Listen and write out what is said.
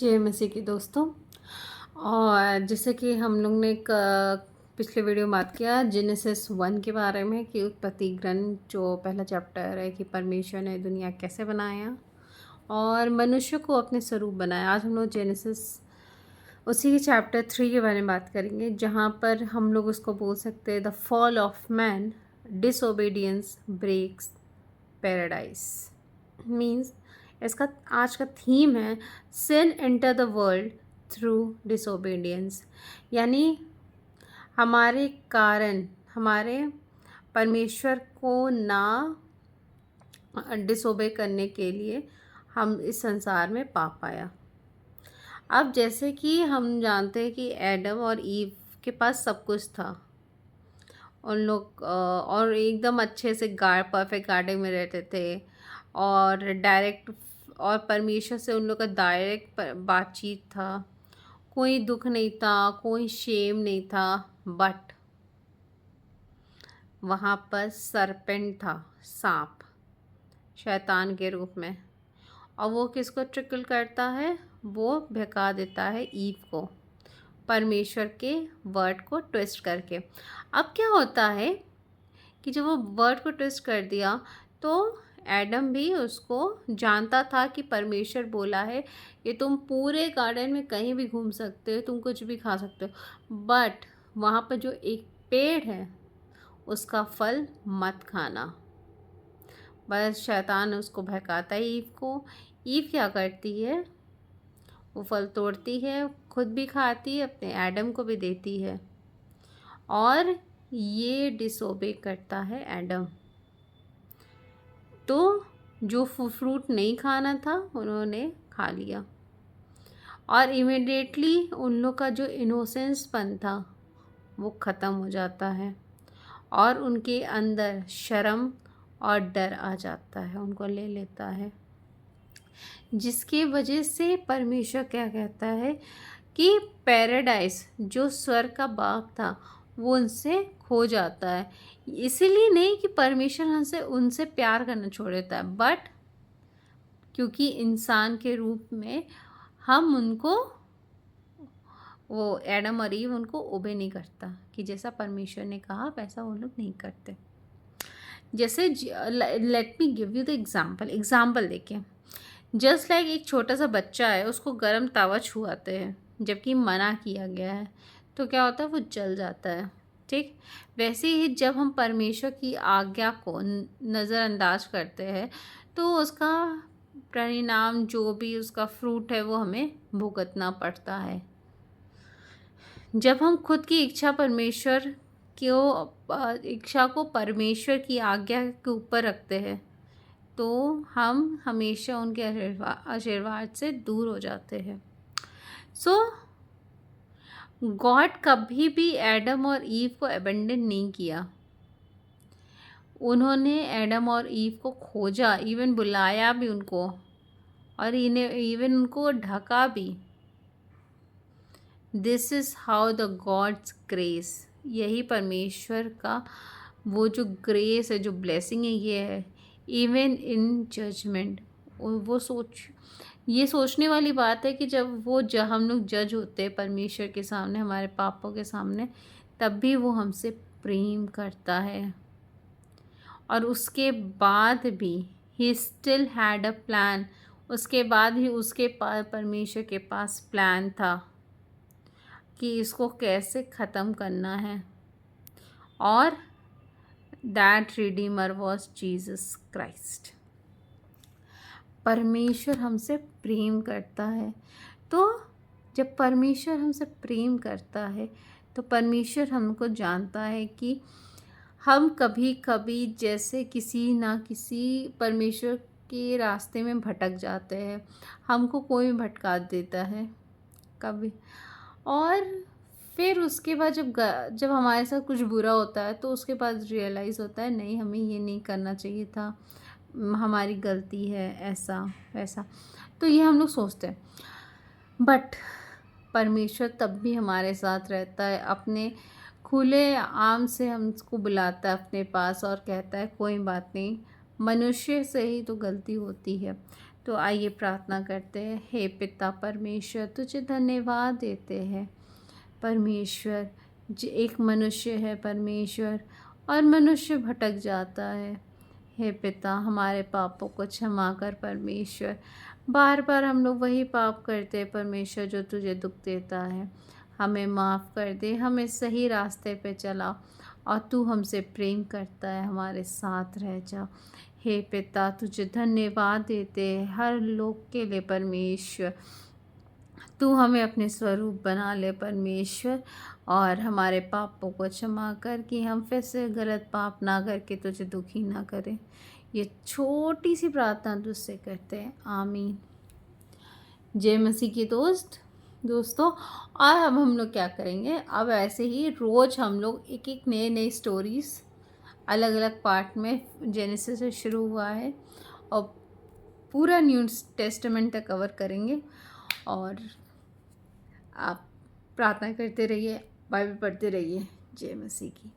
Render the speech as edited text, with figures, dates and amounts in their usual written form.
जय मसीह की दोस्तों। और जैसे कि हम लोग ने पिछले वीडियो में बात किया जेनेसिस 1 के बारे में कि उत्पत्ति ग्रंथ जो पहला चैप्टर है कि परमेश्वर ने दुनिया कैसे बनाया और मनुष्य को अपने स्वरूप बनाया। आज हम लोग जेनेसिस उसी के चैप्टर 3 के बारे में बात करेंगे, जहाँ पर हम लोग उसको बोल सकते हैं the fall of man, disobedience breaks paradise. Means इसका आज का थीम है sin enter the world through disobedience. यानी हमारे कारण, हमारे परमेश्वर को ना डिसोबे करने के लिए हम इस संसार में पाप आया। अब जैसे कि हम जानते हैं कि एडम और ईव के पास सब कुछ था, उन लोग और एकदम अच्छे से परफेक्ट गार्डन में रहते थे और डायरेक्ट, और परमेश्वर से उन लोग का डायरेक्ट बातचीत था। कोई दुख नहीं था, कोई शेम नहीं था। बट वहाँ पर सरपेंट था, सांप, शैतान के रूप में। और वो किसको ट्रिकल करता है? वो बहका देता है ईव को, परमेश्वर के वर्ड को ट्विस्ट करके। अब क्या होता है कि जब वो वर्ड को ट्विस्ट कर दिया तो एडम भी उसको जानता था कि परमेश्वर बोला है कि तुम पूरे गार्डन में कहीं भी घूम सकते हो, तुम कुछ भी खा सकते हो, बट वहाँ पर जो एक पेड़ है उसका फल मत खाना। बस शैतान उसको बहकाता है ईव को। ईव क्या करती है? वो फल तोड़ती है, खुद भी खाती है, अपने एडम को भी देती है, और ये डिसोबे करता है एडम। तो जो फ्रूट नहीं खाना था उन्होंने खा लिया, और इमिडिएटली उन लोग का जो इनोसेंसपन था वो ख़त्म हो जाता है, और उनके अंदर शर्म और डर आ जाता है, उनको ले लेता है। जिसकी वजह से परमेश्वर क्या कहता है कि पैराडाइस, जो स्वर्ग का बाग था, वो उनसे खो जाता है। इसीलिए नहीं कि परमेश्वर हमसे उनसे प्यार करना छोड़ देता है, बट क्योंकि इंसान के रूप में हम उनको, वो एडम और ईव उनको ओबे नहीं करता कि जैसा परमेश्वर ने कहा वैसा वो लोग नहीं करते। जैसे let me give you the example देखें। जस्ट लाइक एक छोटा सा बच्चा है, उसको गर्म तवा छुआते हैं जबकि मना किया गया है, तो क्या होता है? वो जल जाता है। ठीक वैसे ही जब हम परमेश्वर की आज्ञा को नज़रअंदाज करते हैं तो उसका परिणाम, जो भी उसका फ्रूट है, वो हमें भुगतना पड़ता है। जब हम खुद की इच्छा को परमेश्वर की आज्ञा के ऊपर रखते हैं तो हम हमेशा उनके आशीर्वाद से दूर हो जाते हैं। सो गॉड कभी भी एडम और ईव को अबेंडन नहीं किया। उन्होंने एडम और ईव को खोजा, इवन बुलाया भी उनको, और इन्हें इवन उनको ढका भी। This is how the gods grace, यही परमेश्वर का वो जो ग्रेस है, जो ब्लेसिंग है, ये है। इवन इन जजमेंट, वो ये सोचने वाली बात है कि जब हम लोग जज होते हैं परमेश्वर के सामने, हमारे पापों के सामने, तब भी वो हमसे प्रेम करता है। और उसके बाद भी he still had a plan, उसके बाद भी उसके पास, परमेश्वर के पास प्लान था कि इसको कैसे ख़त्म करना है। और that Redeemer was Jesus Christ. परमेश्वर हमसे प्रेम करता है, तो जब परमेश्वर हमसे प्रेम करता है तो परमेश्वर हमको जानता है कि हम कभी कभी जैसे किसी ना किसी परमेश्वर के रास्ते में भटक जाते हैं, हमको कोई भटका देता है कभी। और फिर उसके बाद जब हमारे साथ कुछ बुरा होता है तो उसके बाद रियलाइज़ होता है नहीं, हमें ये नहीं करना चाहिए था, हमारी गलती है, ऐसा वैसा। तो ये हम लोग सोचते हैं, बट परमेश्वर तब भी हमारे साथ रहता है, अपने खुले आम से हमको बुलाता है अपने पास और कहता है कोई बात नहीं, मनुष्य से ही तो गलती होती है, तो आइए प्रार्थना करते हैं। हे पिता परमेश्वर, तुझे धन्यवाद देते हैं परमेश्वर। एक मनुष्य है परमेश्वर, और मनुष्य भटक जाता है। हे पिता, हमारे पापों को क्षमा कर परमेश्वर। बार बार हम लोग वही पाप करते हैं परमेश्वर जो तुझे दुख देता है। हमें माफ़ कर दे, हमें सही रास्ते पे चला, और तू हमसे प्रेम करता है, हमारे साथ रह जा। हे पिता, तुझे धन्यवाद देते हैं हर लोग के लिए परमेश्वर। तू हमें अपने स्वरूप बना ले परमेश्वर, और हमारे पापों को क्षमा कर कि हम फिर से गलत पाप ना करके तुझे दुखी ना करें। ये छोटी सी प्रार्थना तुझसे करते हैं, आमीन। जय मसीह की दोस्तों। और अब हम लोग क्या करेंगे, अब ऐसे ही रोज़ हम लोग एक एक नए नए स्टोरीज़ अलग अलग पार्ट में, जेनेसिस से शुरू हुआ है और पूरा न्यू टेस्टामेंट तक कवर करेंगे। और आप प्रार्थना करते रहिए, बाइबल पढ़ते रहिए। जय मसीह की।